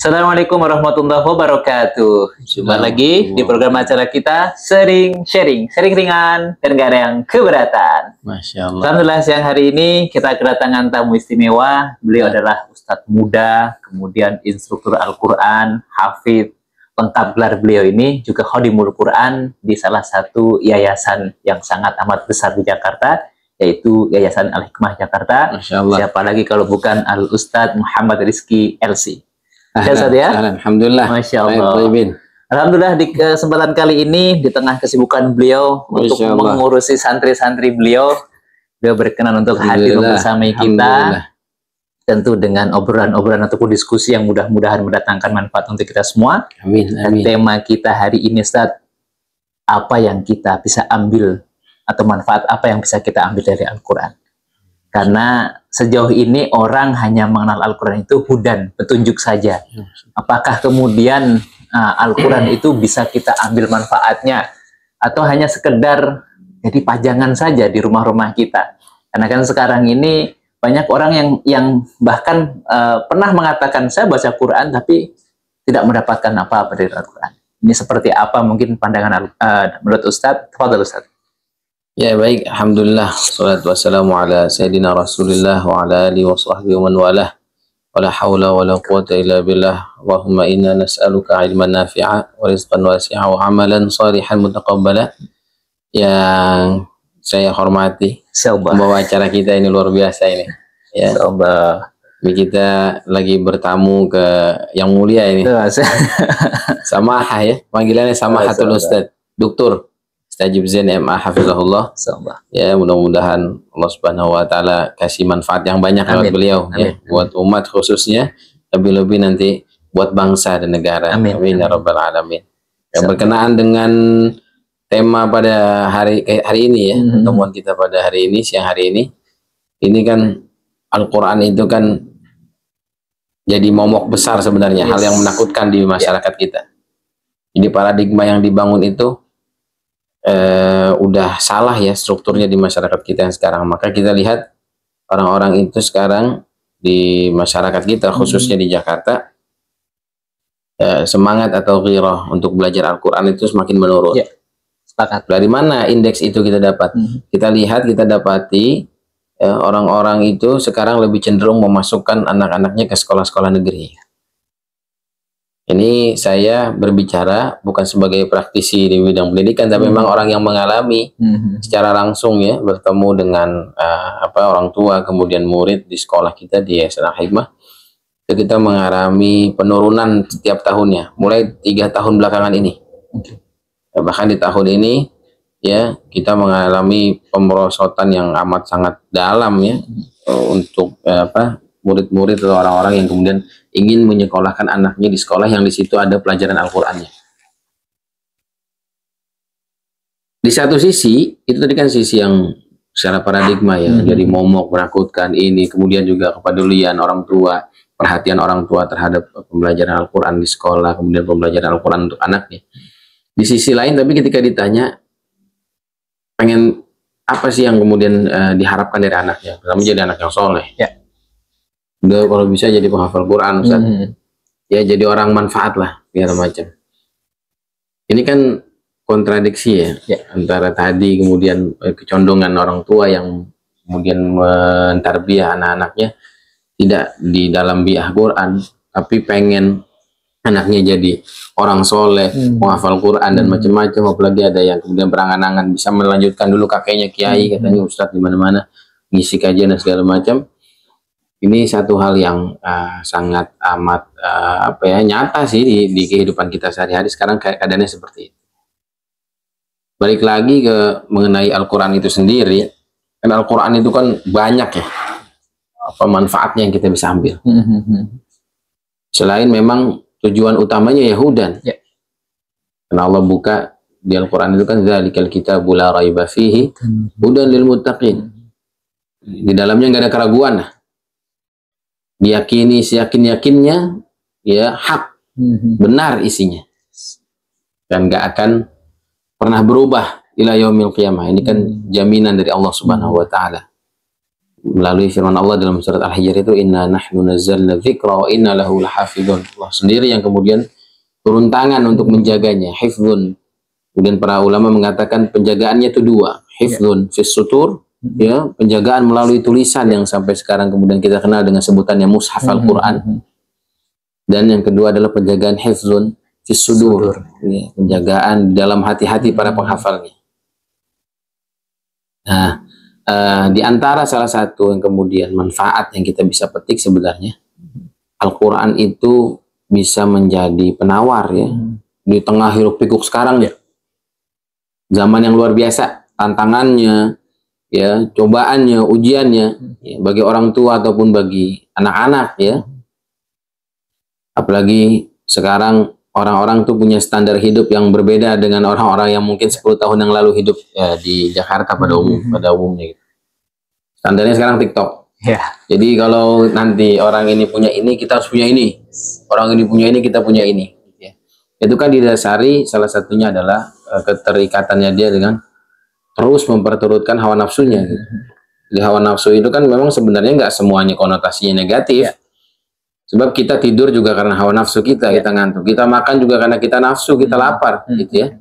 Assalamualaikum warahmatullahi wabarakatuh. Jumpa lagi di program acara kita Sering Sharing ringan dan gak ada yang keberatan. Masya Allah. Alhamdulillah siang hari ini kita kedatangan tamu istimewa. Beliau adalah Ustadz muda, kemudian instruktur Al-Quran, hafidh. Lengkap gelar beliau ini juga Khodimul Quran di salah satu yayasan yang sangat amat besar di Jakarta, yaitu Yayasan Al-Hikmah Jakarta. Masya Allah. Siapa lagi kalau bukan Al-Ustadz Muhammad Rizky LC. Ya. Alhamdulillah. Masya Allah. Alhamdulillah di kesempatan kali ini di tengah kesibukan beliau untuk mengurusi santri-santri beliau berkenan untuk hadir bersama kita, tentu dengan obrolan-obrolan ataupun diskusi yang mudah-mudahan mendatangkan manfaat untuk kita semua. Amin. Dan tema kita hari ini, Ustaz, apa yang kita bisa ambil atau manfaat apa yang bisa kita ambil dari Al-Quran? Karena sejauh ini orang hanya mengenal Al-Quran itu hudan, petunjuk saja. Apakah kemudian Al-Quran itu bisa kita ambil manfaatnya? Atau hanya sekedar jadi pajangan saja di rumah-rumah kita? Karena kan sekarang ini banyak orang yang bahkan pernah mengatakan, saya baca Quran tapi tidak mendapatkan apa-apa dari Al-Quran. Ini seperti apa mungkin pandangan menurut Ustadz? Tafadhol Ustadz. Ya baik, alhamdulillah, salatu wassalamu ala sayyidina Rasulillah wa ala alihi wa sahbihi wa man walah. Wala hawla wala quwata illa billah. Allahumma inna nas'aluka ilman nafi'a wa rizqan wasi'a wa amalan salihan mutaqabbala. Yang saya hormati, membawa acara kita ini luar biasa ini. Ya. Ini kita lagi bertamu ke yang mulia ini. Samahah ya, panggilannya Samahatul Ustadz, Doktor Mustajib Zain MA Hafizahullah. Ya, mudah-mudahan Allah Subhanahu wa taala kasih manfaat yang banyak lewat beliau. Ya, buat umat khususnya, lebih-lebih nanti buat bangsa dan negara. Amin ya rabbal alamin. Yang berkenaan dengan tema pada hari ini ya, pertemuan kita pada hari ini, siang hari ini kan Al-Quran itu kan jadi momok besar sebenarnya, hal yang menakutkan di masyarakat kita. Jadi paradigma yang dibangun itu udah salah ya strukturnya di masyarakat kita yang sekarang. Maka kita lihat orang-orang itu sekarang di masyarakat kita khususnya di Jakarta, semangat atau ghirah untuk belajar Al-Quran itu semakin menurun. Dari mana indeks itu kita dapat? Kita lihat, kita dapati orang-orang itu sekarang lebih cenderung memasukkan anak-anaknya ke sekolah-sekolah negeri. Ini saya berbicara bukan sebagai praktisi di bidang pendidikan, tapi memang orang yang mengalami secara langsung ya, bertemu dengan orang tua kemudian murid di sekolah kita di Yayasan Al-Hikmah. Kita mengalami penurunan setiap tahunnya, mulai 3 tahun belakangan ini. Bahkan di tahun ini ya kita mengalami pemerosotan yang amat sangat dalam ya, untuk murid-murid atau orang-orang yang kemudian ingin menyekolahkan anaknya di sekolah yang di situ ada pelajaran Al-Qur'annya. Di satu sisi itu tadi kan sisi yang secara paradigma ya, jadi momok, menakutkan ini, kemudian juga kepedulian orang tua, perhatian orang tua terhadap pembelajaran Al-Qur'an di sekolah, kemudian pembelajaran Al-Qur'an untuk anaknya. Di sisi lain tapi ketika ditanya pengen apa sih yang kemudian diharapkan dari anaknya, pertama jadi anak yang soleh ya. Udah kalau bisa jadi penghafal Quran, Ustaz. Ya jadi orang manfaat lah, segala macam. Ini kan kontradiksi ya, antara tadi kemudian kecondongan orang tua yang kemudian mentarbiyah anak-anaknya tidak di dalam biah Quran, tapi pengen anaknya jadi orang soleh, menghafal Quran dan macam-macam. Apalagi ada yang kemudian berangan-angan bisa melanjutkan dulu kakeknya kiai, katanya Ustadz di mana-mana ngisi kajian dan segala macam. Ini satu hal yang sangat amat nyata sih di kehidupan kita sehari-hari sekarang, keadaannya seperti itu. Balik lagi ke mengenai Al-Quran itu sendiri, kan Al-Quran itu kan banyak ya manfaatnya yang kita bisa ambil. Selain memang tujuan utamanya Yahudan, karena Allah buka di Al-Quran itu kan zalikal kitabul la raiba fihi hudan lil muttaqin. Di dalamnya nggak ada keraguan. Diyakini seyakin-yakinnya ya hak, benar isinya, dan nggak akan pernah berubah ila yaumil qiyamah. Ini kan jaminan dari Allah Subhanahu wa taala. melalui firman Allah dalam surat Al-Hijr itu, inna nahnu nazzalna dzikra wa inna lahu lahafidun. Allah sendiri yang kemudian turun tangan untuk menjaganya, hifdzun. Kemudian para ulama mengatakan penjagaannya itu dua, hifdzun fis sutur, ya, penjagaan melalui tulisan yang sampai sekarang kemudian kita kenal dengan sebutannya mushaf Al-Qur'an. Dan yang kedua adalah penjagaan hifdzun fis sudur, ya, penjagaan dalam hati-hati para penghafalnya. Nah, di antara salah satu yang kemudian manfaat yang kita bisa petik sebenarnya, Al-Quran itu bisa menjadi penawar, ya, di tengah hiruk pikuk sekarang, ya, zaman yang luar biasa, tantangannya, ya, cobaannya, ujiannya, ya, bagi orang tua ataupun bagi anak-anak, ya, apalagi sekarang orang-orang tuh punya standar hidup yang berbeda dengan orang-orang yang mungkin 10 tahun yang lalu hidup, ya, di Jakarta pada umumnya, gitu. Standarnya sekarang TikTok. Ya. Jadi kalau nanti orang ini punya ini, kita harus punya ini. Orang ini punya ini, kita punya ini. Ya. Itu kan didasari salah satunya adalah keterikatannya dia dengan terus memperturutkan hawa nafsunya. Gitu. Jadi hawa nafsu itu kan memang sebenarnya nggak semuanya konotasinya negatif. Ya. Sebab kita tidur juga karena hawa nafsu kita, kita ngantuk. Kita makan juga karena kita nafsu, kita lapar, gitu ya.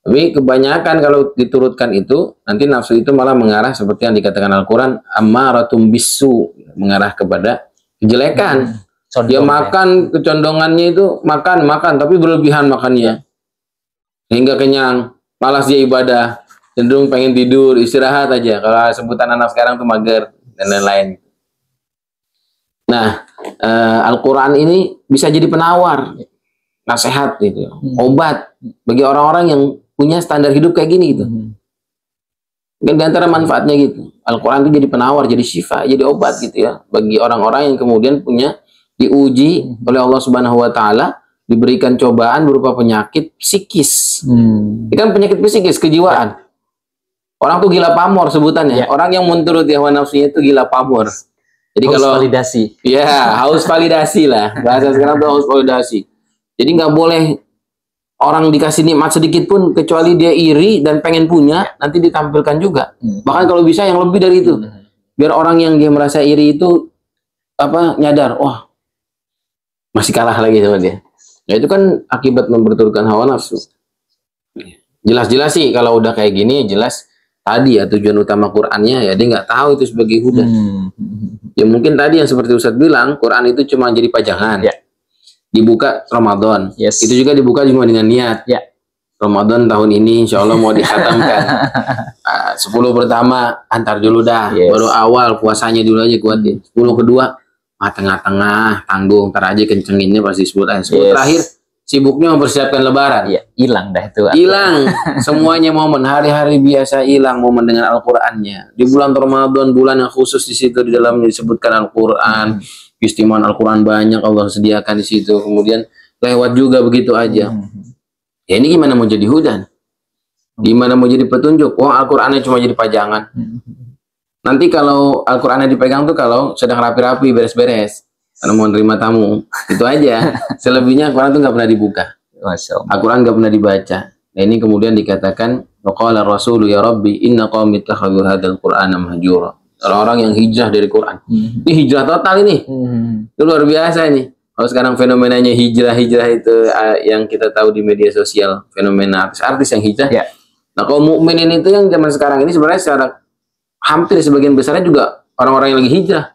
Tapi kebanyakan kalau diturutkan itu, nanti nafsu itu malah mengarah seperti yang dikatakan Al-Quran, ammaratum bisu, mengarah kepada kejelekan. Dia makan, kecondongannya itu makan, tapi berlebihan makannya. Hingga kenyang, malas dia ibadah, cenderung pengen tidur, istirahat aja. Kalau sebutan anak sekarang tuh mager, dan lain-lain. Nah, Al-Quran ini bisa jadi penawar, nasihat gitu, obat bagi orang-orang yang punya standar hidup kayak gini gitu. Dan di antara manfaatnya gitu, Al-Quran itu jadi penawar, jadi syifa, jadi obat gitu ya, bagi orang-orang yang kemudian punya diuji oleh Allah Subhanahu Wa Taala, diberikan cobaan berupa penyakit psikis. Ini kan penyakit psikis, kejiwaan. Orang tuh gila pamor sebutannya. Orang yang menurut hawa nafsunya itu gila pamor. Jadi haus kalau validasi, ya haus validasi lah, bahasa sekarang tuh haus validasi. Jadi nggak boleh orang dikasih nikmat sedikit pun kecuali dia iri dan pengen punya, nanti ditampilkan juga. Bahkan kalau bisa yang lebih dari itu. Biar orang yang dia merasa iri itu nyadar, wah, masih kalah lagi sama dia. Nah, itu kan akibat memperturutkan hawa nafsu. Jelas-jelas sih kalau udah kayak gini, jelas tadi ya tujuan utama Qur'annya, ya dia nggak tahu itu sebagai huda. Ya mungkin tadi yang seperti Ustadz bilang, Qur'an itu cuma jadi pajangan. Dibuka Ramadan, itu juga dibuka cuma dengan niat. Ramadan tahun ini insya Allah mau dikhatamkan. 10 pertama antar dulu dah, baru awal puasanya dulu aja kuatin. 10 kedua tengah-tengah tanggung, ntar aja kencenginnya pasti 10 terakhir sibuknya mempersiapkan Lebaran. Hilang dah itu. Hilang semuanya momen hari-hari biasa, hilang momen dengan Al-Qur'annya. Di bulan Ramadan, bulan yang khusus di situ di dalamnya disebutkan Al-Qur'an. Istimewa Al-Quran banyak Allah sediakan di situ, kemudian lewat juga begitu aja. Ya ini gimana mau jadi hudan? Gimana mau jadi petunjuk? Wah, Al-Qurannya cuma jadi pajangan. Nanti kalau Al-Qurannya dipegang tuh kalau sedang rapi-rapi, beres-beres, karena mau nerima tamu, itu aja. Selebihnya Al-Quran tuh nggak pernah dibuka. Al-Quran nggak pernah dibaca. Nah ini kemudian dikatakan, waqala Rasulu ya Rabbi inna qaumi ittakhadhu hadzal Qur'ana mahjura. Orang-orang yang hijrah dari Quran. Ini hijrah total ini. Itu luar biasa ini. Kalau sekarang fenomenanya hijrah itu yang kita tahu di media sosial, fenomena artis-artis yang hijrah. Nah, kalau mukminin itu yang zaman sekarang ini sebenarnya secara hampir sebagian besarnya juga orang-orang yang lagi hijrah.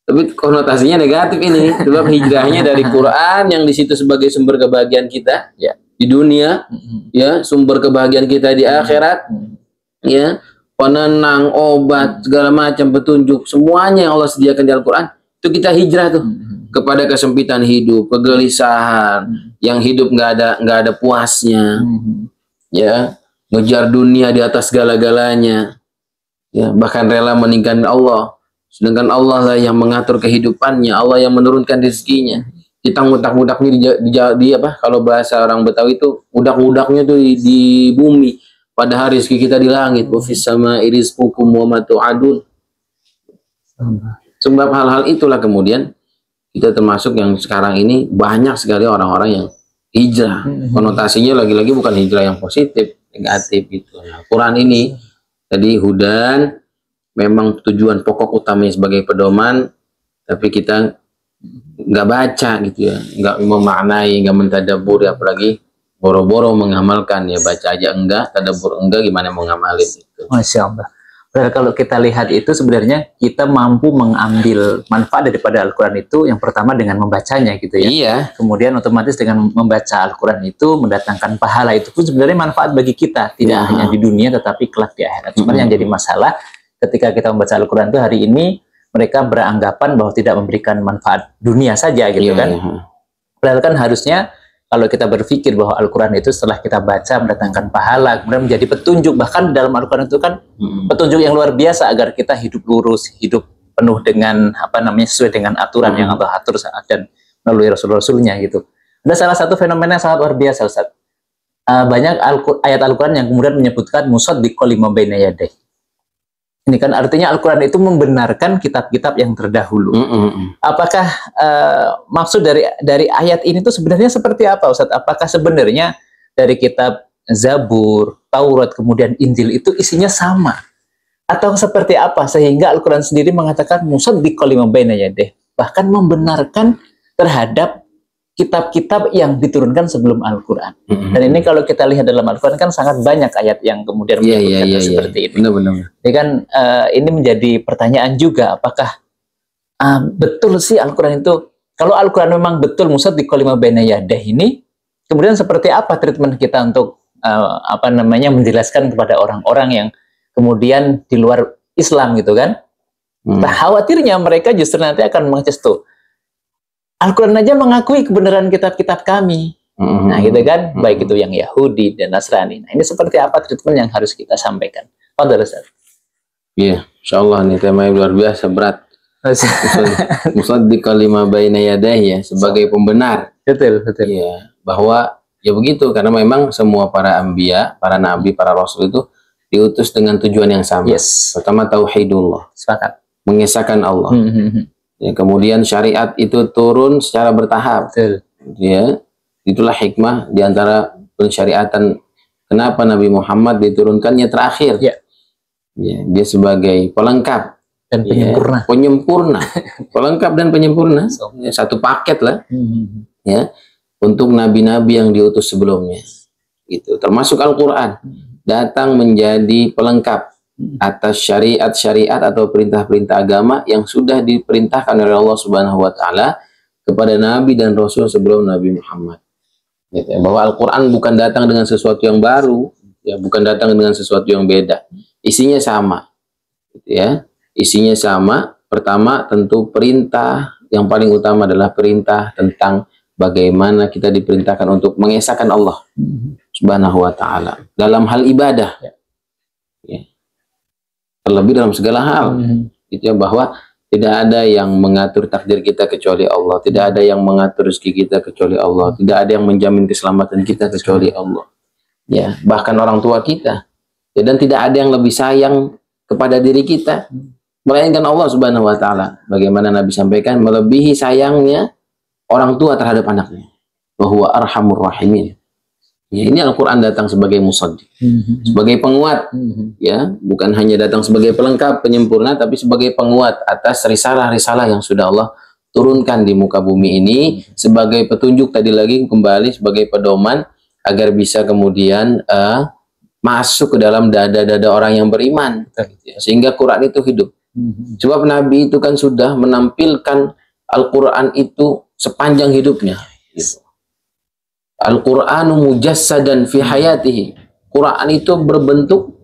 Tapi konotasinya negatif ini. Sebab hijrahnya dari Quran yang di situ sebagai sumber kebahagiaan kita di dunia, ya, sumber kebahagiaan kita di akhirat, ya. Penenang, obat, segala macam petunjuk, semuanya yang Allah sediakan di Al-Quran, itu kita hijrah tuh kepada kesempitan hidup, kegelisahan, yang hidup nggak ada puasnya, ya, ngejar dunia di atas segala-galanya, ya, bahkan rela meninggalkan Allah, sedangkan Allah lah yang mengatur kehidupannya, Allah yang menurunkan rezekinya. Kita ngudak-ngudaknya di kalau bahasa orang Betawi itu udak-udaknya tuh di bumi. Padahal rezeki kita di langit. Wa fis sama'i rizqukum wa ma tu'adun. Sebab hal-hal itulah kemudian kita termasuk yang sekarang ini banyak sekali orang-orang yang hijrah. Konotasinya lagi-lagi bukan hijrah yang positif, negatif gitu. Nah, Quran ini tadi hudan memang tujuan pokok utamanya sebagai pedoman, tapi kita nggak baca gitu ya, nggak memaknai, nggak mentadabur, apalagi boro-boro mengamalkan, ya baca aja enggak, tadabur enggak, gimana mau ngamalin itu. Masya Allah. Padahal kalau kita lihat itu sebenarnya kita mampu mengambil manfaat daripada Al-Quran itu yang pertama dengan membacanya gitu ya. Iya. Kemudian otomatis dengan membaca Al-Quran itu mendatangkan pahala, itu pun sebenarnya manfaat bagi kita. Tidak hanya di dunia tetapi kelak di akhirat. Cuma yang jadi masalah ketika kita membaca Al-Quran itu hari ini mereka beranggapan bahwa tidak memberikan manfaat dunia saja gitu kan. Padahal kan harusnya kalau kita berpikir bahwa Al-Quran itu setelah kita baca mendatangkan pahala, kemudian menjadi petunjuk, bahkan dalam Al-Quran itu kan petunjuk yang luar biasa agar kita hidup lurus, hidup penuh dengan apa namanya, sesuai dengan aturan yang Allah atur dan melalui Rasul-Rasulnya gitu. Ada salah satu fenomena yang sangat luar biasa, Ustaz. Banyak ayat Al-Quran yang kemudian menyebutkan musaddiqal lima baina yadayh. Ini kan artinya Al-Quran itu membenarkan kitab-kitab yang terdahulu. Apakah maksud dari ayat ini tuh sebenarnya seperti apa, Ustaz? Apakah sebenarnya dari kitab Zabur, Taurat, kemudian Injil itu isinya sama? Atau seperti apa sehingga Al-Quran sendiri mengatakan musaddiqal lima baina yadayh, bahkan membenarkan terhadap kitab-kitab yang diturunkan sebelum Al-Quran. Dan ini kalau kita lihat dalam Al-Quran kan sangat banyak ayat yang kemudian menyebutkan seperti ini. Benar-benar. Jadi kan ini menjadi pertanyaan juga, apakah betul sih Al-Quran itu, kalau Al-Quran memang betul musaddiqal lima baina yadayh ini, kemudian seperti apa treatment kita untuk apa namanya menjelaskan kepada orang-orang yang kemudian di luar Islam gitu kan? Nah, khawatirnya mereka justru nanti akan mengecas tuh, Al-Quran aja mengakui kebenaran kitab-kitab kami. Nah, gitu kan? Baik itu yang Yahudi dan Nasrani. Nah, ini seperti apa treatment yang harus kita sampaikan? Fadhal, Ustaz. Iya, insyaallah ini tema yang luar biasa berat. Musaddiqal lima baina yadayh, ya, sebagai pembenar. Betul, betul. Iya, bahwa ya begitu, karena memang semua para anbiya, para nabi, para rasul itu diutus dengan tujuan yang sama. Yes. Pertama tauhidullah. Sepakat. Mengesahkan Allah. Ya, kemudian syariat itu turun secara bertahap. Betul. Ya, itulah hikmah diantara pensyariatan kenapa Nabi Muhammad diturunkannya terakhir. Ya. Ya, dia sebagai pelengkap dan penyempurna. Ya, penyempurna, pelengkap dan penyempurna. Ya, satu paket lah. Ya, untuk nabi-nabi yang diutus sebelumnya. Gitu. Termasuk Al-Quran datang menjadi pelengkap atas syariat-syariat atau perintah-perintah agama yang sudah diperintahkan oleh Allah Subhanahu wa taala kepada nabi dan rasul sebelum Nabi Muhammad. Gitu ya, bahwa Al-Qur'an bukan datang dengan sesuatu yang baru, ya, bukan datang dengan sesuatu yang beda. Isinya sama. Gitu ya. Isinya sama. Pertama tentu perintah yang paling utama adalah perintah tentang bagaimana kita diperintahkan untuk mengesahkan Allah Subhanahu wa taala dalam hal ibadah. Ya. Terlebih dalam segala hal, gitu ya, bahwa tidak ada yang mengatur takdir kita kecuali Allah, tidak ada yang mengatur rezeki kita kecuali Allah, tidak ada yang menjamin keselamatan kita kecuali Allah, ya, bahkan orang tua kita, ya, dan tidak ada yang lebih sayang kepada diri kita melainkan Allah Subhanahu wa taala. Bagaimana Nabi sampaikan, melebihi sayangnya orang tua terhadap anaknya, bahwa arhamur rahimin. Ya, ini Al-Quran datang sebagai musaddiq, sebagai penguat, ya, bukan hanya datang sebagai pelengkap, penyempurna, tapi sebagai penguat atas risalah-risalah yang sudah Allah turunkan di muka bumi ini, sebagai petunjuk, tadi lagi kembali sebagai pedoman agar bisa kemudian masuk ke dalam dada-dada orang yang beriman, sehingga Quran itu hidup. Sebab Nabi itu kan sudah menampilkan Al-Quran itu sepanjang hidupnya, gitu. Al-Qur'anu mujassadan fi hayatihi. Quran itu berbentuk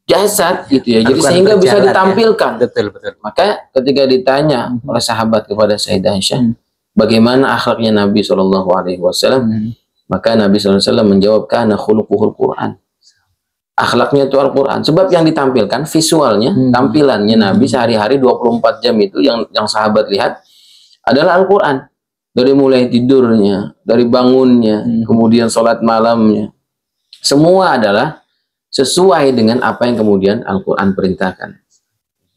jasad gitu ya. Jadi sehingga bisa ditampilkan. Ya. Betul, betul. Maka ketika ditanya oleh sahabat kepada Sayyidah Aisyah, bagaimana akhlaknya Nabi SAW, maka Nabi SAW menjawab, kana khuluquhul Qur'an. Akhlaknya itu Al-Quran. Sebab yang ditampilkan visualnya, tampilannya Nabi sehari-hari 24 jam itu yang sahabat lihat adalah Al-Quran. Dari mulai tidurnya, dari bangunnya, kemudian sholat malamnya. Semua adalah sesuai dengan apa yang kemudian Al-Quran perintahkan.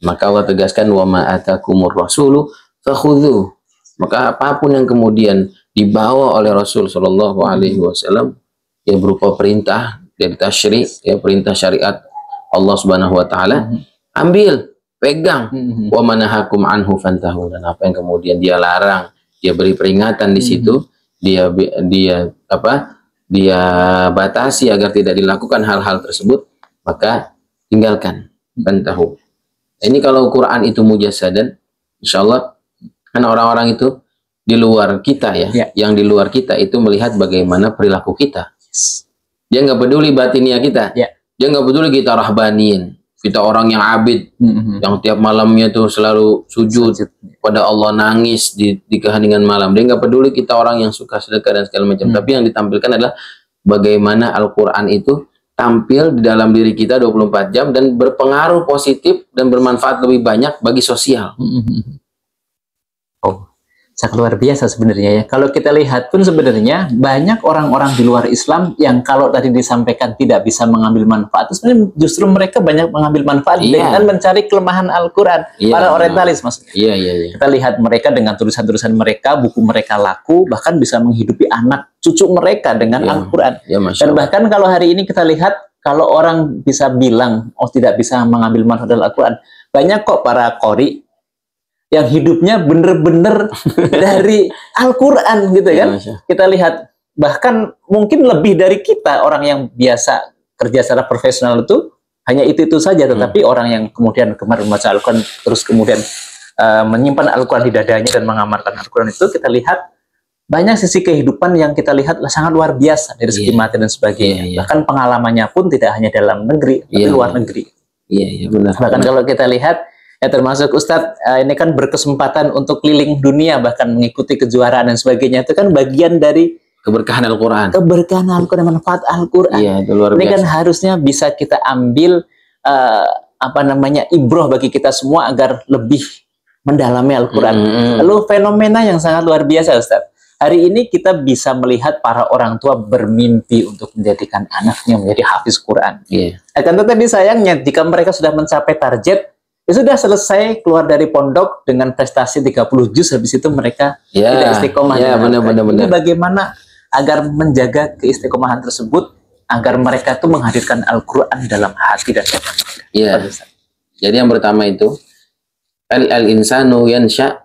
Maka Allah tegaskan, wa ma atakumur rasulu fakhudhu. Maka apapun yang kemudian dibawa oleh Rasul Shallallahu Alaihi Wasallam, yang berupa perintah dari tasyri', ya, perintah syariat Allah Subhanahu Wa Taala, ambil, pegang. Wa manahakum anhu fantahu, dan apa yang kemudian dia larang, dia beri peringatan di situ, dia batasi agar tidak dilakukan hal-hal tersebut, maka tinggalkan. Fantahu. Ini kalau Quran itu mujassadan, insyaallah kan orang-orang itu di luar kita ya, yang di luar kita itu melihat bagaimana perilaku kita. Dia nggak peduli batinia kita, dia nggak peduli kita rahbanin, kita orang yang abid, yang tiap malamnya tuh selalu sujud pada Allah, nangis di keheningan malam. Dia nggak peduli kita orang yang suka sedekah dan segala macam. Tapi yang ditampilkan adalah bagaimana Al-Quran itu tampil di dalam diri kita 24 jam dan berpengaruh positif dan bermanfaat lebih banyak bagi sosial. Oh, sangat luar biasa sebenarnya ya. Kalau kita lihat pun sebenarnya banyak orang-orang di luar Islam yang kalau tadi disampaikan tidak bisa mengambil manfaat, sebenarnya justru mereka banyak mengambil manfaat dengan mencari kelemahan Al-Quran. Para orientalis maksudnya. Kita lihat mereka dengan tulisan-tulisan mereka, buku mereka laku, bahkan bisa menghidupi anak cucu mereka dengan Al-Quran. Dan bahkan kalau hari ini kita lihat, kalau orang bisa bilang, oh tidak bisa mengambil manfaat dari Al-Quran, banyak kok para qori yang hidupnya bener-bener dari Al-Quran gitu kan. Kita lihat, bahkan mungkin lebih dari kita, orang yang biasa kerja secara profesional itu, hanya itu saja, tetapi orang yang kemudian gemar membaca Al-Quran, terus kemudian menyimpan Al-Quran di dadanya dan mengamalkan Al-Quran itu, kita lihat banyak sisi kehidupan yang kita lihat sangat luar biasa dari segi materi dan sebagainya. Bahkan pengalamannya pun tidak hanya dalam negeri, tapi luar negeri. Benar. Bahkan kalau kita lihat, ya termasuk Ustadz, ini kan berkesempatan untuk keliling dunia, bahkan mengikuti kejuaraan dan sebagainya, itu kan bagian dari keberkahan Al-Quran. Keberkahan Al-Quran, manfaat Al-Quran. Itu luar biasa. Ini kan harusnya bisa kita ambil ibroh bagi kita semua agar lebih mendalami Al-Quran. Lalu fenomena yang sangat luar biasa Ustadz. Hari ini kita bisa melihat para orang tua bermimpi untuk menjadikan anaknya menjadi hafiz Quran. Akan tetapi sayangnya jika mereka sudah mencapai target, ya sudah selesai keluar dari pondok dengan prestasi 30 juz, habis itu mereka tidak istiqomah. Benar. Ini bagaimana agar menjaga keistiqomahan tersebut, agar mereka itu menghadirkan Al-Quran dalam hati dan dada mereka. Jadi yang pertama itu al-insanu yansha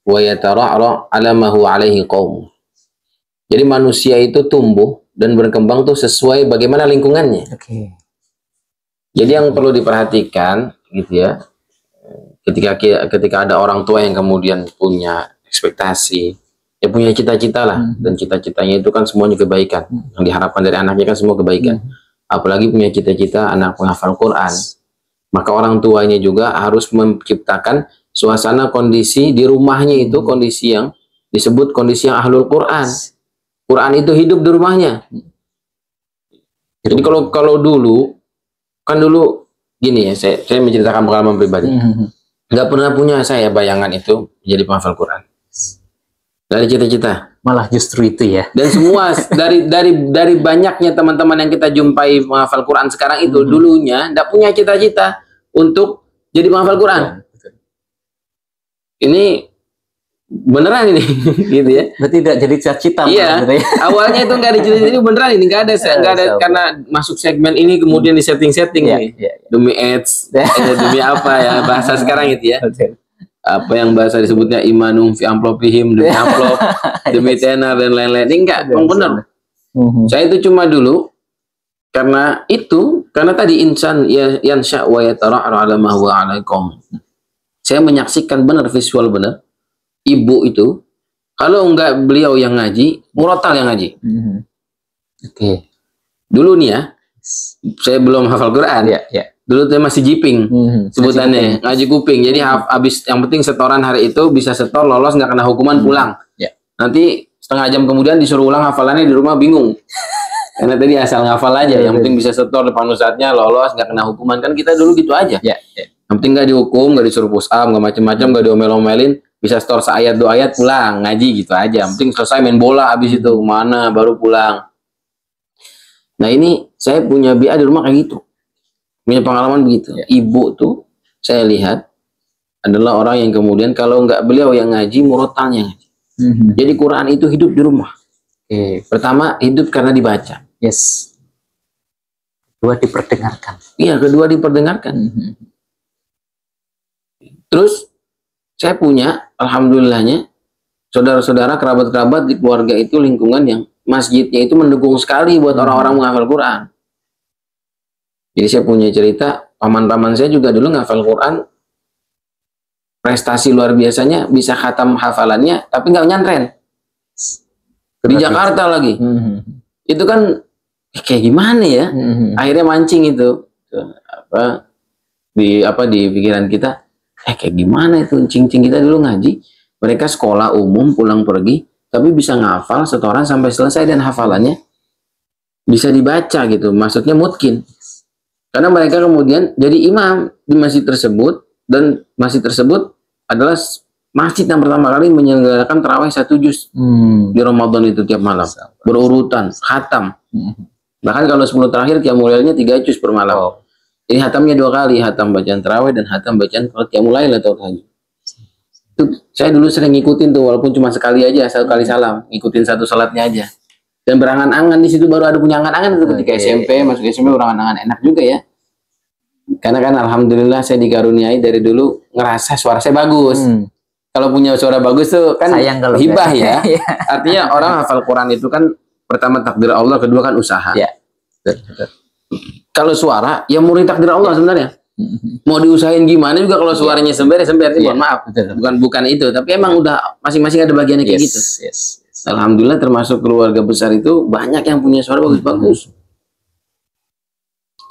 wa yatara'ra ala ma huwa alaihi qaum. Jadi manusia itu tumbuh dan berkembang tuh sesuai bagaimana lingkungannya. Jadi yang perlu diperhatikan gitu ya, ketika ada orang tua yang kemudian punya ekspektasi, ya punya cita-cita lah, dan cita-citanya itu kan semuanya kebaikan, yang diharapkan dari anaknya kan semua kebaikan, apalagi punya cita-cita anak menghafal Quran, maka orang tuanya juga harus menciptakan suasana kondisi di rumahnya itu kondisi yang disebut kondisi yang ahlul Quran. Quran itu hidup di rumahnya. Jadi kalau dulu kan gini ya, saya menceritakan pengalaman pribadi. Nggak pernah punya saya bayangan itu jadi penghafal Quran. Dari cita-cita. Malah justru itu ya. Dan semua dari banyaknya teman-teman yang kita jumpai menghafal Quran sekarang itu dulunya nggak punya cita-cita untuk jadi penghafal Quran. Ini beneran ini, gitu ya. Berarti tidak jadi cita-cita. Awalnya itu nggak ada cita-cita, ini beneran ini nggak ada karena masuk segmen ini kemudian di setting ini demi ads, demi apa ya bahasa sekarang itu ya. Apa yang bahasa disebutnya imanum fi amplopihim, demi amplop, demi tenar dan lain-lain. Ini enggak, benar. Saya itu cuma dulu karena tadi insan yansha wa yatara'ra ala ma huwa alaikum. Saya menyaksikan benar, visual benar. Ibu itu, kalau enggak beliau yang ngaji, murotal yang ngaji. Dulu nih ya, saya belum hafal Quran. Dulu saya masih jiping, sebutannya ngaji kuping. Jadi habis, yang penting setoran hari itu bisa setor, lolos, nggak kena hukuman, pulang. Nanti setengah jam kemudian disuruh ulang hafalannya di rumah, bingung. Karena tadi asal ngafal aja, yang penting bisa setor depan ustadznya, lolos, nggak kena hukuman. Kan kita dulu gitu aja. Yang penting nggak dihukum, nggak disuruh push up, nggak macam-macam, nggak diomel-omelin, bisa setor seayat 2 ayat, pulang ngaji gitu aja. Yang penting selesai main bola, habis itu mana baru pulang. Nah ini saya punya BA di rumah kayak gitu, punya pengalaman begitu. Ibu tuh saya lihat adalah orang yang kemudian kalau nggak beliau yang ngaji, murotalnya ngaji. Jadi Quran itu hidup di rumah. Pertama hidup karena dibaca. Kedua diperdengarkan. Kedua diperdengarkan. Terus saya punya, alhamdulillahnya, saudara-saudara, kerabat-kerabat di keluarga itu lingkungan yang masjidnya itu mendukung sekali buat orang-orang menghafal Quran. Jadi saya punya cerita, paman-paman saya juga dulu ngafal Quran, prestasi luar biasanya, bisa khatam hafalannya, tapi nggak nyantren. Di Jakarta lagi. Itu kan kayak gimana ya? Akhirnya mancing itu di pikiran kita, kayak gimana itu cing-cing kita dulu ngaji, mereka sekolah umum pulang pergi, tapi bisa ngafal setoran sampai selesai dan hafalannya bisa dibaca gitu. Maksudnya mungkin. Karena mereka kemudian jadi imam di masjid tersebut, dan masjid tersebut adalah masjid yang pertama kali menyelenggarakan tarawih 1 juz di Ramadan itu tiap malam, berurutan, khatam. Bahkan kalau 10 terakhir qiyamul lailnya 3 juz per malam. Ini hatamnya 2 kali, hatam bacaan tarawih dan hatam bacaan qiyamul lail atau tahajud. Itu saya dulu sering ngikutin tuh, walaupun cuma sekali aja, 1 kali salam, ngikutin 1 salatnya aja. Dan berangan-angan di situ, baru ada punya angan-angan itu ketika SMP, masuk SMP berangan-angan, enak juga ya. Karena kan alhamdulillah saya dikaruniai dari dulu ngerasa suara saya bagus. Kalau punya suara bagus tuh kan hibah ya. Artinya orang hafal Quran itu kan pertama takdir Allah, kedua kan usaha. Ya. Kalau suara ya murni takdir Allah sebenarnya. Mau diusahain gimana juga kalau suaranya sember sih, mohon maaf. Bukan itu, tapi emang udah masing-masing ada bagiannya kayak gitu. Alhamdulillah termasuk keluarga besar itu banyak yang punya suara bagus-bagus.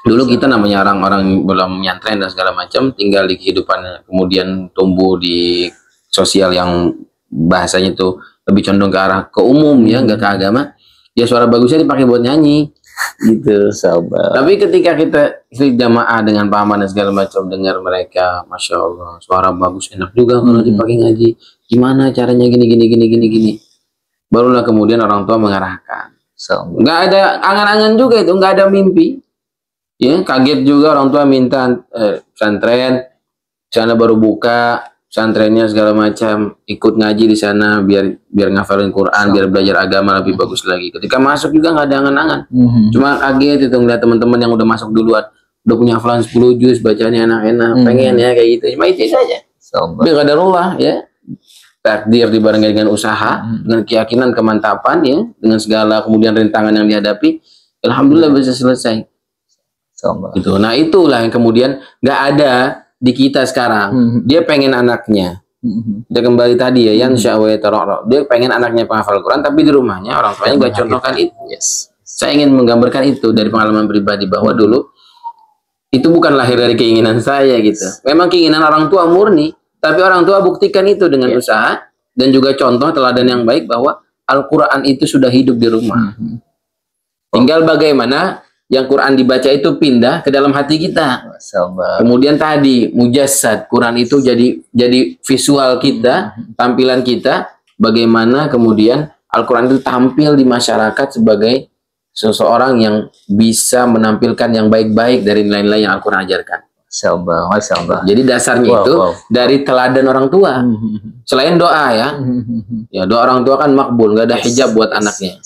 Dulu kita namanya orang-orang belum nyantren dan segala macam, tinggal di kehidupan, kemudian tumbuh di sosial yang bahasanya itu lebih condong ke arah ke umum ya, nggak ke agama. Ya suara bagusnya dipakai buat nyanyi gitu. Tapi ketika kita jamaah dengan paman dan segala macam, dengar mereka, masya Allah, suara bagus, enak juga kalau dipakai ngaji. Gimana caranya gini. Barulah kemudian orang tua mengarahkan. Nggak ada angan-angan juga itu, nggak ada mimpi. Ya, kaget juga orang tua minta pesantren, sana baru buka pesantrennya segala macam, ikut ngaji di sana biar ngafalin Quran, biar belajar agama lebih bagus lagi. Ketika masuk juga nggak ada angan-angan, cuma kaget itu ngeliat teman-teman yang udah masuk duluan, udah punya hafalan 10 juz, bacanya enak-enak, pengen ya kayak gitu. Cuma itu saja. Biar qadarullah ya, takdir dibarengi dengan usaha, dengan keyakinan, kemantapan ya, dengan segala kemudian rintangan yang dihadapi, alhamdulillah bisa selesai. Gitu. Nah itulah yang kemudian nggak ada di kita sekarang. Dia pengen anaknya. Dia kembali tadi ya, dia pengen anaknya penghafal Quran, tapi di rumahnya orang tuanya nggak contohkan itu. Saya ingin menggambarkan itu dari pengalaman pribadi bahwa dulu itu bukan lahir dari keinginan saya gitu. Memang keinginan orang tua murni, tapi orang tua buktikan itu dengan usaha dan juga contoh teladan yang baik bahwa Al-Quran itu sudah hidup di rumah. Tinggal bagaimana yang Quran dibaca itu pindah ke dalam hati kita. Kemudian tadi mujassad, Quran itu jadi visual kita, tampilan kita, bagaimana kemudian Al-Quran itu tampil di masyarakat sebagai seseorang yang bisa menampilkan yang baik-baik dari nilai-nilai yang Al-Quran ajarkan. Jadi dasarnya itu dari teladan orang tua. Selain doa ya, ya doa orang tua kan makbul, nggak ada hijab buat anaknya.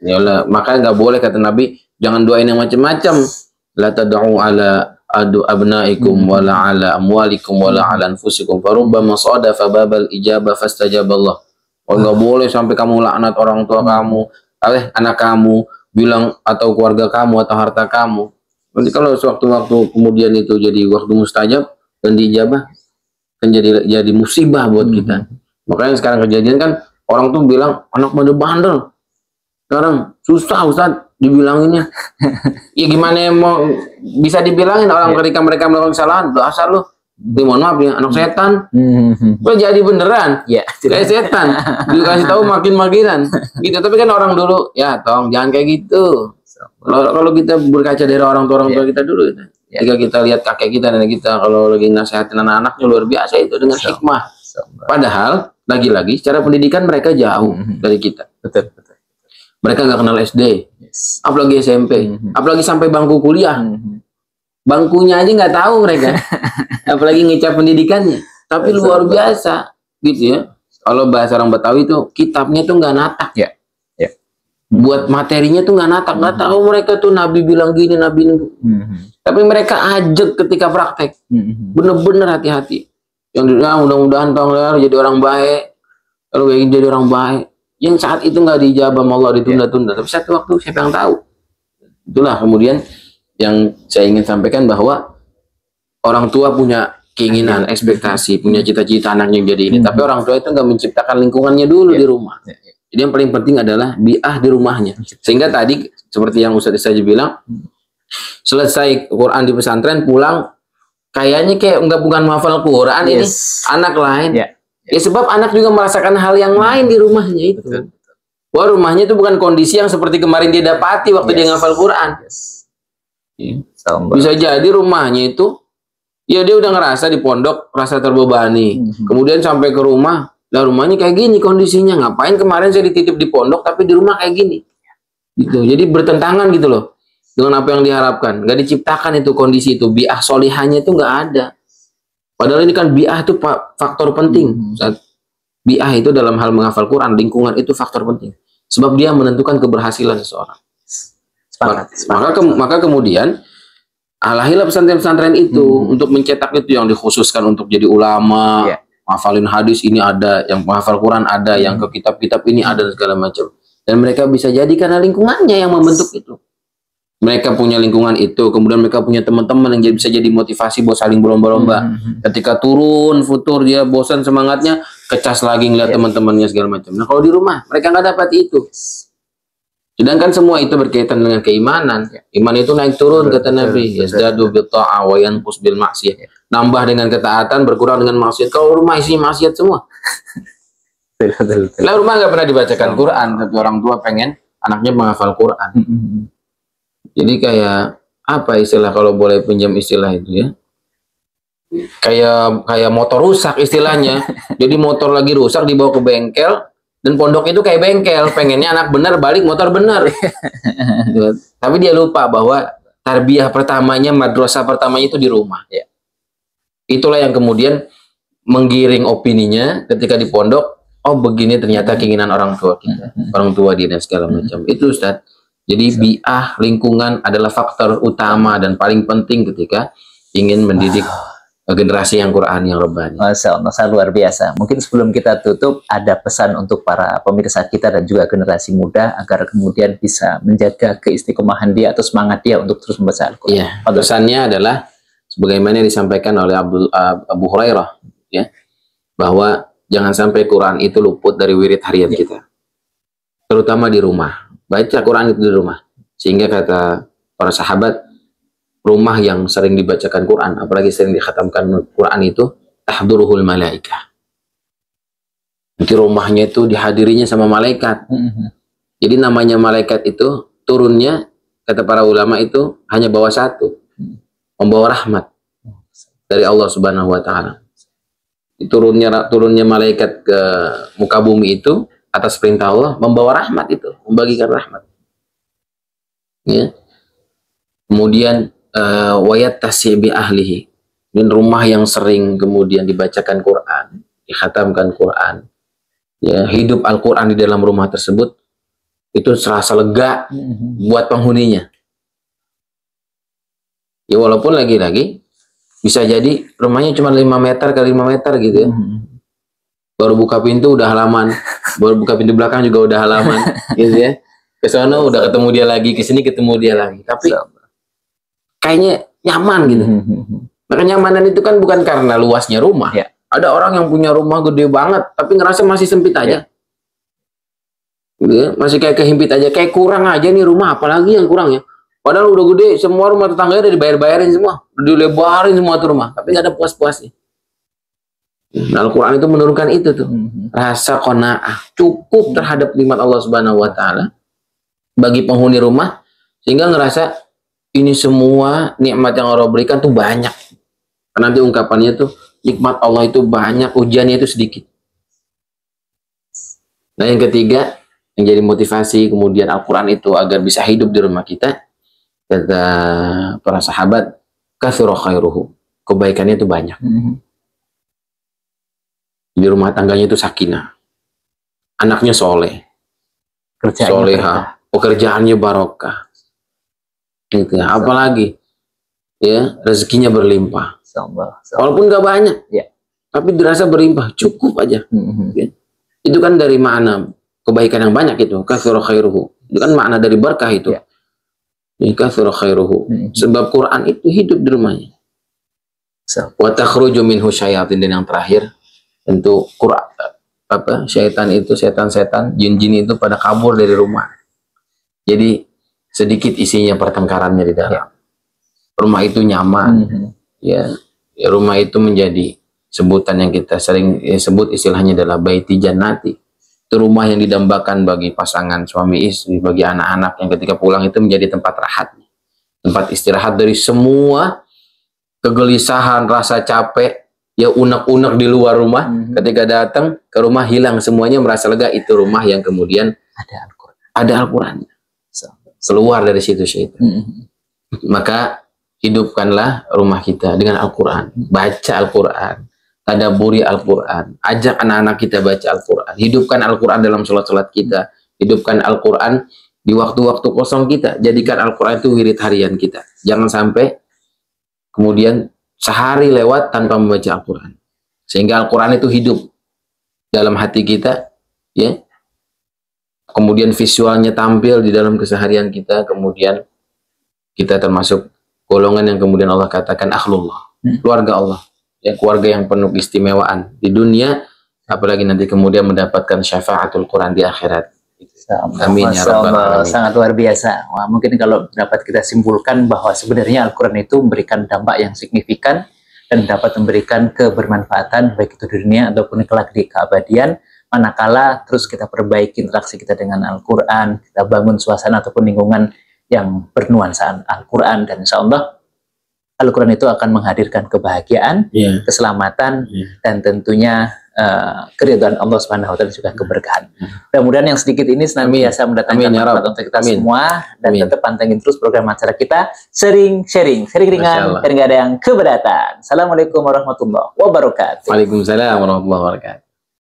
Ya Allah, maka nggak boleh kata Nabi, jangan doain yang macam-macam. La tad'u ala abnaikum wala ala amwalikum wala ala anfusikum farubbama sadafa babal ijabah fastajaballah. Oh, nggak boleh sampai kamu laknat orang tua kamu, anak kamu, bilang atau keluarga kamu atau harta kamu. Nanti kalau sewaktu-waktu kemudian itu jadi waktu mustajab dan diijabah, kan jadi musibah buat kita. Makanya sekarang kejadian kan orang tuh bilang anak bandel. Sekarang susah Ustaz dibilanginnya. Ya gimana mau bisa dibilangin orang ketika mereka melakukan kesalahan, dasar lu. Mohon maaf ya, anak setan. Kok jadi beneran? Ya, kayak setan. Dikasih tahu makin-makinan. Gitu. Tapi kan orang dulu, ya tolong jangan kayak gitu. Kalau kita berkaca dari orang tua kita dulu, ketika kita lihat kakek kita dan kita kalau lagi nasihatin anak-anaknya luar biasa itu dengan hikmah. Padahal lagi-lagi secara pendidikan mereka jauh dari kita. Betul. Mereka nggak kenal SD, apalagi SMP, apalagi sampai bangku kuliah. Bangkunya aja nggak tahu mereka, apalagi ngecap pendidikannya. Tapi luar biasa, gitu ya. Kalau bahasa orang Betawi itu kitabnya tuh nggak natak. Buat materinya tuh nggak natak, nggak tahu mereka tuh Nabi bilang gini, Nabi ini. Tapi mereka ajak ketika praktek, bener-bener hati-hati. Yang mudah-mudahan jadi orang baik, kalau kayak jadi orang baik. Yang saat itu nggak dijabah sama Allah, ditunda-tunda. Tapi satu waktu siapa yang tahu? Itulah kemudian yang saya ingin sampaikan, bahwa orang tua punya keinginan, ekspektasi, punya cita-cita anaknya jadi ini. Tapi orang tua itu nggak menciptakan lingkungannya dulu di rumah. Jadi yang paling penting adalah bi'ah di rumahnya. Sehingga tadi seperti yang Ustaz saja bilang, selesai Quran di pesantren pulang kayaknya kayak bukan menghafal Quran, ini anak lain. Ya sebab anak juga merasakan hal yang lain di rumahnya itu. Wah, rumahnya itu bukan kondisi yang seperti kemarin dia dapati waktu dia ngafal Quran. Bisa jadi rumahnya itu, ya dia udah ngerasa di pondok rasa terbebani. Kemudian sampai ke rumah, lah rumahnya kayak gini kondisinya. Ngapain kemarin saya dititip di pondok tapi di rumah kayak gini? Gitu. Jadi bertentangan gitu loh dengan apa yang diharapkan. Gak diciptakan itu kondisi itu. Bi'ah solihahnya itu nggak ada. Padahal ini kan bi'ah itu faktor penting. Bi'ah itu dalam hal menghafal Quran, lingkungan itu faktor penting. Sebab dia menentukan keberhasilan seseorang. Maka kemudian lahirlah pesantren-pesantren itu untuk mencetak itu yang dikhususkan untuk jadi ulama, menghafalin hadis ini ada, yang menghafal Quran ada, yang ke kitab-kitab ini ada, dan segala macam. Dan mereka bisa jadi karena lingkungannya yang membentuk itu. Mereka punya lingkungan itu, kemudian mereka punya teman-teman yang bisa jadi motivasi buat saling berlomba-lomba. Ketika turun, futur, dia bosan semangatnya, kecas lagi ngeliat teman-temannya segala macam. Nah kalau di rumah, mereka nggak dapat itu. Sedangkan semua itu berkaitan dengan keimanan. Iman itu naik turun, kata Nabi. Yazdadu bitta'ah wa yanqus bil maksiyah. Nambah dengan ketaatan, berkurang dengan maksiat. Kalau rumah isinya maksiat semua. Lah rumah nggak pernah dibacakan Quran, tapi orang tua pengen anaknya menghafal Quran. Jadi kayak apa istilah, kalau boleh pinjam istilah itu ya? Kayak motor rusak istilahnya. Jadi motor lagi rusak dibawa ke bengkel, dan pondok itu kayak bengkel, pengennya anak benar balik motor benar. Tapi dia lupa bahwa tarbiyah pertamanya, madrasah pertamanya itu di rumah. Itulah yang kemudian menggiring opininya ketika di pondok. Oh begini ternyata keinginan orang tua kita, orang tua dia dan segala macam. Itu Ustaz. Jadi bi'ah lingkungan adalah faktor utama dan paling penting ketika ingin mendidik generasi yang Quran, yang Rabbani. Masya Allah, sangat luar biasa. Mungkin sebelum kita tutup, ada pesan untuk para pemirsa kita dan juga generasi muda agar kemudian bisa menjaga keistiqomahan dia atau semangat dia untuk terus membaca Al-Quran. Iya, pesannya adalah sebagaimana disampaikan oleh Abu Hurairah, ya, bahwa jangan sampai Quran itu luput dari wirid harian kita, terutama di rumah. Baca Quran itu di rumah. Sehingga kata para sahabat, rumah yang sering dibacakan Quran, apalagi sering dikhatamkan Quran itu, tahduruhul malaikah. Jadi rumahnya itu dihadirinya sama malaikat. Jadi namanya malaikat itu turunnya, kata para ulama itu hanya bawa satu, membawa rahmat dari Allah Subhanahu wa Ta'ala. Turunnya malaikat ke muka bumi itu atas perintah Allah, membawa rahmat itu, membagikan rahmat. Ya. Kemudian wayat tasyibi ahlihi, dan rumah yang sering kemudian dibacakan Quran, dikhatamkan Quran, ya, hidup Al-Quran di dalam rumah tersebut, itu serasa lega buat penghuninya. Ya walaupun lagi-lagi bisa jadi rumahnya cuma 5 meter kali 5 meter gitu ya. Baru buka pintu udah halaman, baru buka pintu belakang juga udah halaman, gitu ya. Ke sana udah ketemu dia lagi, ke sini ketemu dia lagi. Tapi kayaknya nyaman gitu. Nah, kenyamanan itu kan bukan karena luasnya rumah. Ada orang yang punya rumah gede banget, tapi ngerasa masih sempit aja. Gitu ya? Masih kayak kehimpit aja, kayak kurang aja nih rumah, apalagi yang kurang ya. Padahal udah gede, semua rumah tetangganya udah dibayar-bayarin semua, udah dilebarin semua tuh rumah, tapi nggak ada puas-puasnya. Nah, Al-Quran itu menurunkan itu tuh, rasa qanaah, cukup terhadap nikmat Allah Subhanahu wa Ta'ala bagi penghuni rumah, sehingga ngerasa ini semua nikmat yang Allah berikan tuh banyak. Karena nanti ungkapannya tuh nikmat Allah itu banyak, ujiannya itu sedikit. Nah, yang ketiga yang jadi motivasi kemudian Al-Quran itu agar bisa hidup di rumah kita, kata para sahabat, katsura khairuhu, kebaikannya itu banyak. Di rumah tangganya itu sakinah, anaknya soleh, soleha, pekerjaannya barokah, gitu ya. Apalagi ya rezekinya berlimpah, walaupun nggak banyak, tapi dirasa berlimpah, cukup aja. Ya. Itu kan dari makna kebaikan yang banyak itu, katsura khairuhu. Itu kan makna dari berkah itu. Ya. Katsura khairuhu. Sebab Quran itu hidup di rumahnya. Wa takhruju minhu syayatin, dan yang terakhir tentu Quran syaitan itu, setan-setan, jin-jin itu pada kabur dari rumah. Jadi sedikit isinya pertengkarannya di dalam. Rumah itu nyaman. Ya, rumah itu menjadi sebutan yang kita sering sebut istilahnya adalah baiti jannati. Itu rumah yang didambakan bagi pasangan suami istri, bagi anak-anak yang ketika pulang itu menjadi tempat rahat, tempat istirahat dari semua kegelisahan, rasa capek, ya unek-unek di luar rumah. Ketika datang ke rumah hilang semuanya, merasa lega. Itu rumah yang kemudian ada Al-Quran. Keluar dari situ syaitan. Maka hidupkanlah rumah kita dengan Al-Quran. Baca Al-Quran, tadabburi Al-Quran, ajak anak-anak kita baca Al-Quran, hidupkan Al-Quran dalam sholat-sholat kita, hidupkan Al-Quran di waktu-waktu kosong kita, jadikan Al-Quran itu wirid harian kita. Jangan sampai kemudian sehari lewat tanpa membaca Al-Quran, sehingga Al-Quran itu hidup dalam hati kita, ya. Kemudian visualnya tampil di dalam keseharian kita, kemudian kita termasuk golongan yang kemudian Allah katakan akhlullah, keluarga Allah. Ya, keluarga yang penuh istimewaan di dunia, apalagi nanti kemudian mendapatkan syafaatul Quran di akhirat. Amin ya rabbal alamin. Sangat luar biasa. Wah, mungkin kalau dapat kita simpulkan bahwa sebenarnya Al-Quran itu memberikan dampak yang signifikan dan dapat memberikan kebermanfaatan baik itu di dunia ataupun kelak di keabadian, manakala terus kita perbaiki interaksi kita dengan Al-Quran, kita bangun suasana ataupun lingkungan yang bernuansa Al-Quran, dan insya Allah Al-Quran itu akan menghadirkan kebahagiaan, keselamatan, dan tentunya keridhaan Allah Subhanahu wa Ta'ala, juga keberkahan. Mudah-mudahan yang sedikit ini senantiasa mendatangkan manfaat untuk kita semua, dan tetap pantengin terus program acara kita, sering sharing ringan dan nggak ada yang keberatan. Assalamualaikum warahmatullahi wabarakatuh. Waalaikumsalam warahmatullahi wabarakatuh.